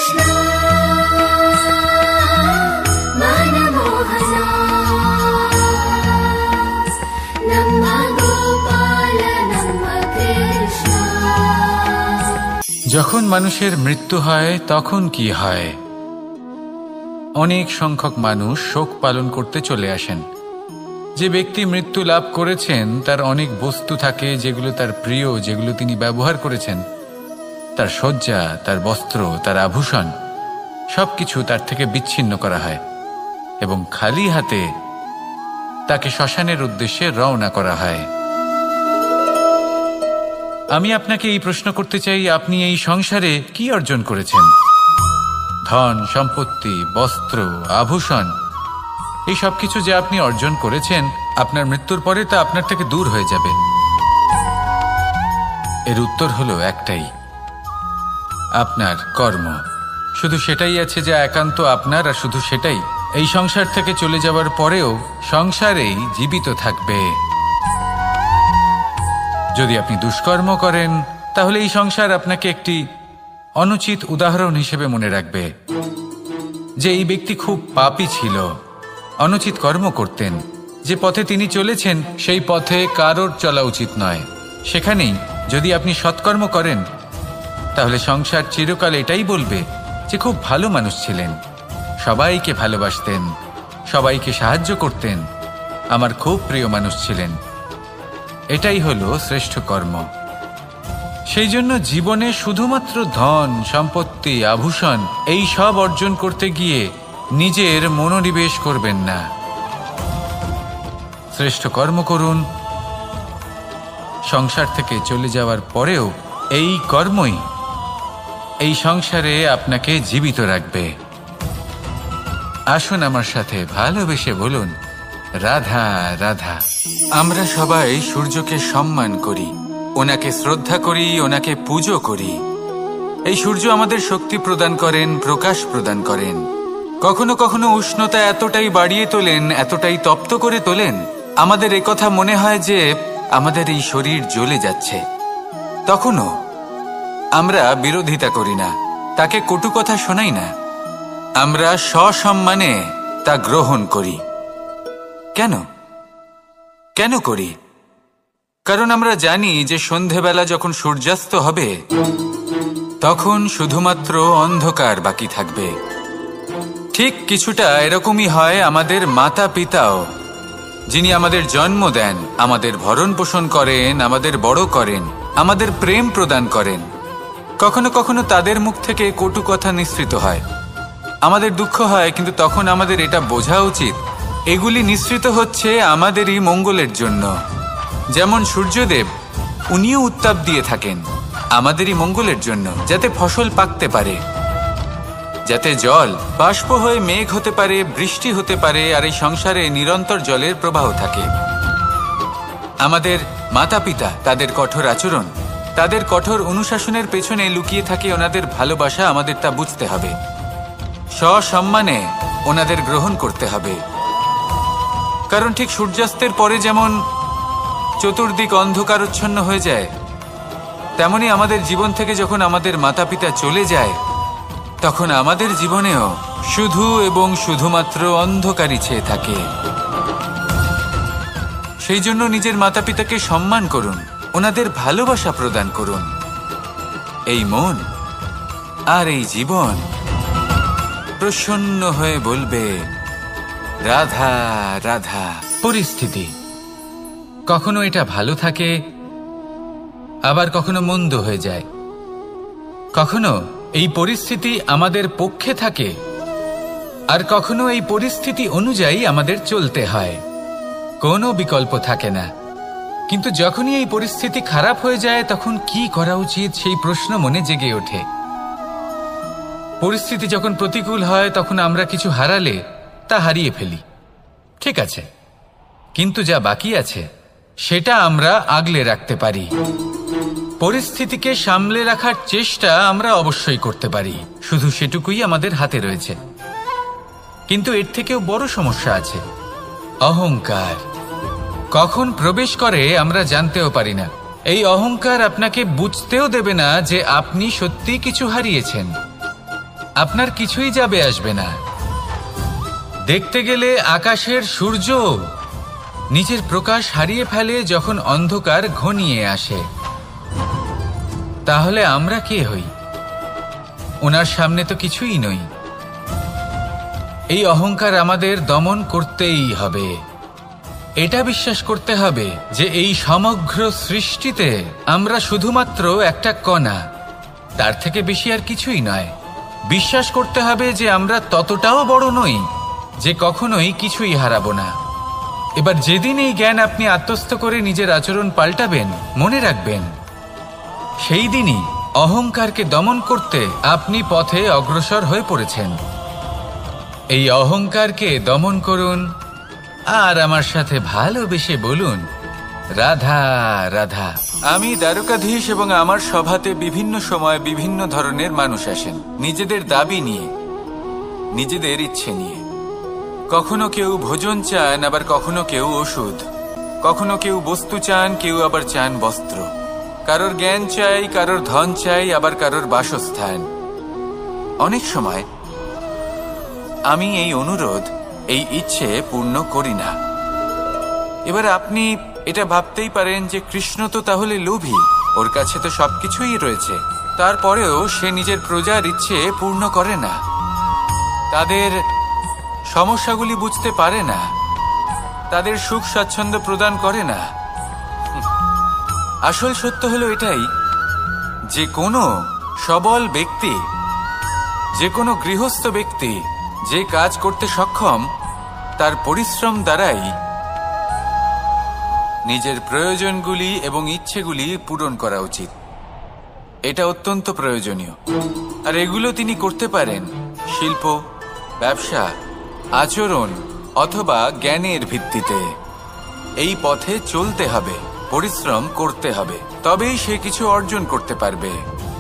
कृष्ण मनमोहना नमः गोपाल नमः कृष्ण। যখন মানুষের মৃত্যু হয় তখন কি হয়? অনেক সংখ্যক মানুষ শোক পালন করতে চলে আসেন। যে ব্যক্তি মৃত্যু লাভ করেছেন তার অনেক বস্তু থাকে যেগুলো তার প্রিয়, যেগুলো তিনি ব্যবহার করেছেন। তার শয্যা, তার বস্ত্র, তার আভূষণ সবকিছু তার থেকে বিচ্ছিন্ন করা হয় এবং খালি হাতে তাকে শ্মশানের উদ্দেশ্যে রওনা করা হয়। আমি আপনাকে এই প্রশ্ন করতে চাই, আপনি এই সংসারে কি অর্জন করেছেন? ধন সম্পত্তি, বস্ত্র, আভূষণ, এই সব কিছু যে আপনি অর্জন করেছেন, আপনার মৃত্যুর পরে তা আপনার থেকে দূর হয়ে যাবে। এর উত্তর হলো একটাই, আপনার কর্ম। শুধু সেটাই আছে যা একান্ত আপনার, আর শুধু সেটাই এই সংসার থেকে চলে যাওয়ার পরেও সংসারেই জীবিত থাকবে। যদি আপনি দুষ্কর্ম করেন তাহলে এই সংসার আপনাকে একটি অনুচিত উদাহরণ হিসেবে মনে রাখবে যে এই ব্যক্তি খুব পাপী ছিল, অনুচিত কর্ম করতেন। যে পথে তিনি চলেছেন সেই পথে কারোর চলা উচিত নয়। সেখানেই যদি আপনি সৎকর্ম করেন তাহলে সংসার চিরকাল এটাই বলবে যে খুব ভালো মানুষ ছিলেন, সবাইকে ভালোবাসতেন, সবাইকে সাহায্য করতেন, আমার খুব প্রিয় মানুষ ছিলেন। এটাই হলো শ্রেষ্ঠ কর্ম। সেই জন্য জীবনে শুধুমাত্র ধন সম্পত্তি, আভূষণ এই সব অর্জন করতে গিয়ে নিজের মনোনিবেশ করবেন না। শ্রেষ্ঠ কর্ম করুন। সংসার থেকে চলে যাওয়ার পরেও এই কর্মই এই সংসারে আপনাকে জীবিত রাখবে। আসুন আমার সাথে ভালোবেসে বলুন, রাধা রাধা। আমরা সবাই সূর্যকে সম্মান করি, ওনাকে শ্রদ্ধা করি, ওনাকে পুজো করি। এই সূর্য আমাদের শক্তি প্রদান করেন, প্রকাশ প্রদান করেন। কখনো কখনো উষ্ণতা এতটাই বাড়িয়ে তোলেন, এতটাই তপ্ত করে তোলেন, আমাদের একথা মনে হয় যে আমাদের এই শরীর জ্বলে যাচ্ছে। তখনও আমরা বিরোধিতা করি না, তাকে কটু কথা শোনাই না, আমরা সসম্মানে তা গ্রহণ করি। কেন কেন করি? কারণ আমরা জানি যে সন্ধেবেলা যখন সূর্যাস্ত হবে তখন শুধুমাত্র অন্ধকার বাকি থাকবে। ঠিক কিছুটা এরকমই হয় আমাদের মাতা পিতাও, যিনি আমাদের জন্ম দেন, আমাদের ভরণ পোষণ করেন, আমাদের বড় করেন, আমাদের প্রেম প্রদান করেন। কখনো কখনো তাদের মুখ থেকে কটু কথা নিঃসৃত হয়, আমাদের দুঃখ হয়, কিন্তু তখন আমাদের এটা বোঝা উচিত এগুলি নিঃসৃত হচ্ছে আমাদেরই মঙ্গলের জন্য। যেমন সূর্যদেব, উনিও উত্তাপ দিয়ে থাকেন আমাদেরই মঙ্গলের জন্য, যাতে ফসল পাকতে পারে, যাতে জল বাষ্প হয়ে মেঘ হতে পারে, বৃষ্টি হতে পারে, আর এই সংসারে নিরন্তর জলের প্রবাহ থাকে। আমাদের মাতা পিতা, তাদের কঠোর আচরণ, তাদের কঠোর অনুশাসনের পেছনে লুকিয়ে থাকে ওনাদের ভালোবাসা। আমাদের তা বুঝতে হবে, সসম্মানে ওনাদের গ্রহণ করতে হবে। কারণ ঠিক সূর্যাস্তের পরে যেমন চতুর্দিক অন্ধকারচ্ছন্ন হয়ে যায়, তেমনি আমাদের জীবন থেকে যখন আমাদের মাতা পিতা চলে যায় তখন আমাদের জীবনেও শুধু এবং শুধুমাত্র অন্ধকারই ছেয়ে থাকে। সেই জন্য নিজের মাতা পিতাকে সম্মান করুন, ওনাদের ভালোবাসা প্রদান করুন। এই মন আর এই জীবন প্রসন্ন হয়ে বলবে, রাধা রাধা। পরিস্থিতি কখনো এটা ভালো থাকে, আবার কখনো মন্দ হয়ে যায়। কখনো এই পরিস্থিতি আমাদের পক্ষে থাকে, আর কখনো এই পরিস্থিতি অনুযায়ী আমাদের চলতে হয়, কোনো বিকল্প থাকে না। কিন্তু যখনই এই পরিস্থিতি খারাপ হয়ে যায় তখন কি করা উচিত সেই প্রশ্ন মনে জেগে ওঠে। পরিস্থিতি যখন প্রতিকূল হয় তখন আমরা কিছু হারালে তা হারিয়ে ফেলি, ঠিক আছে, কিন্তু যা বাকি আছে সেটা আমরা আগলে রাখতে পারি। পরিস্থিতিকে সামলে রাখার চেষ্টা আমরা অবশ্যই করতে পারি, শুধু সেটুকুই আমাদের হাতে রয়েছে। কিন্তু এর থেকেও বড় সমস্যা আছে, অহংকার। কখন প্রবেশ করে আমরা জানতেও পারি না। এই অহংকার আপনাকে বুঝতেও দেবে না যে আপনি সত্যি কিছু হারিয়েছেন। আপনার কিছুই যাবে আসবে না। দেখতে গেলে আকাশের সূর্য নিজের প্রকাশ হারিয়ে ফেলে যখন অন্ধকার ঘনিয়ে আসে। তাহলে আমরা কে হই? ওনার সামনে তো কিছুই নই। এই অহংকার আমাদের দমন করতেই হবে। এটা বিশ্বাস করতে হবে যে এই সমগ্র সৃষ্টিতে আমরা শুধুমাত্র একটা কণা, তার থেকে বেশি আর কিছুই নয়। বিশ্বাস করতে হবে যে আমরা ততটাও বড় নই যে কখনোই কিছুই হারাবো না। এবার যেদিন এই জ্ঞান আপনি আত্মস্থ করে নিজের আচরণ পাল্টাবেন, মনে রাখবেন সেই দিনই অহংকারকে দমন করতে আপনি পথে অগ্রসর হয়ে পড়েছেন। এই অহংকারকে দমন করুন আর আমার সাথে ভালোবেসে বলুন, রাধা রাধা। আমি দ্বারকাধীশ এবং আমার সভাতে বিভিন্ন সময় বিভিন্ন ধরনের মানুষ আসেন, নিজেদের দাবি নিয়ে, নিজেদের ইচ্ছে নিয়ে। কখনো কেউ ভোজন চান, আবার কখনো কেউ ওষুধ। কখনো কেউ বস্তু চান, কেউ আবার চান বস্ত্র। কারোর জ্ঞান চাই, কারোর ধন চাই, আবার কারোর বাসস্থান। অনেক সময় আমি এই অনুরোধ, এই ইচ্ছে পূর্ণ করি না। এবার আপনি এটা ভাবতেই পারেন যে কৃষ্ণ তো তাহলে লোভী, ওর কাছে তো সবকিছুই রয়েছে, তারপরেও সে নিজের প্রজার ইচ্ছে পূর্ণ করে না, তাদের সমস্যাগুলি বুঝতে পারে না, তাদের সুখ স্বাচ্ছন্দ্য প্রদান করে না। আসল সত্য হলো এটাই যে কোনো সবল ব্যক্তি, যে কোনো গৃহস্থ ব্যক্তি যে কাজ করতে সক্ষম, তার পরিশ্রম দ্বারাই নিজের প্রয়োজনগুলি এবং ইচ্ছেগুলি পূরণ করা উচিত। এটা অত্যন্ত প্রয়োজনীয়। আর এগুলো তিনি করতে পারেন শিল্প, ব্যবসা, আচরণ অথবা জ্ঞানের ভিত্তিতে। এই পথে চলতে হবে, পরিশ্রম করতে হবে, তবেই সে কিছু অর্জন করতে পারবে।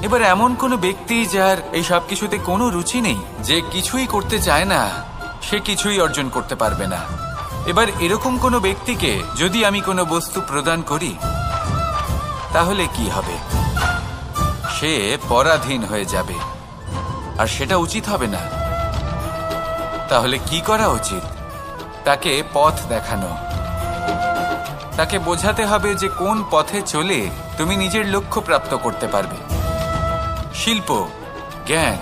এবার এমন কোনো ব্যক্তি যার এই সব কিছুতে কোনো রুচি নেই, যে কিছুই করতে চায় না, সে কিছুই অর্জন করতে পারবে না। এবার এরকম কোনো ব্যক্তিকে যদি আমি কোনো বস্তু প্রদান করি, তাহলে কি হবে? সে পরাধীন হয়ে যাবে, আর সেটা উচিত হবে না। তাহলে কি করা উচিত? তাকে পথ দেখানো, তাকে বোঝাতে হবে যে কোন পথে চলে তুমি নিজের লক্ষ্য প্রাপ্ত করতে পারবে। শিল্প, জ্ঞান,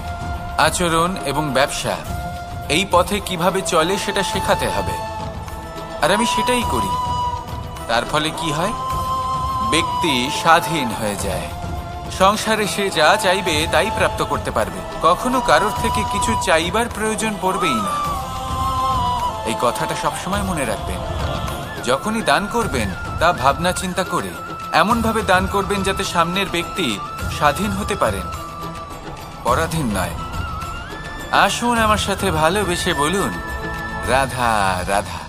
আচরণ এবং ব্যবসা, এই পথে কিভাবে চলে সেটা শেখাতে হবে। আর আমি সেটাই করি। তার ফলে কি হয়? ব্যক্তি স্বাধীন হয়ে যায়। সংসারে সে যা চাইবে তাই প্রাপ্ত করতে পারবে, কখনো কারোর থেকে কিছু চাইবার প্রয়োজন পড়বেই না। এই কথাটা সবসময় মনে রাখবেন। যখনই দান করবেন তা ভাবনা চিন্তা করে এমনভাবে দান করবেন যাতে সামনের ব্যক্তি স্বাধীন হতে পারেন, পরাধীন নয়। আসুন আমার সাথে ভালোবেসে বলুন, রাধা রাধা।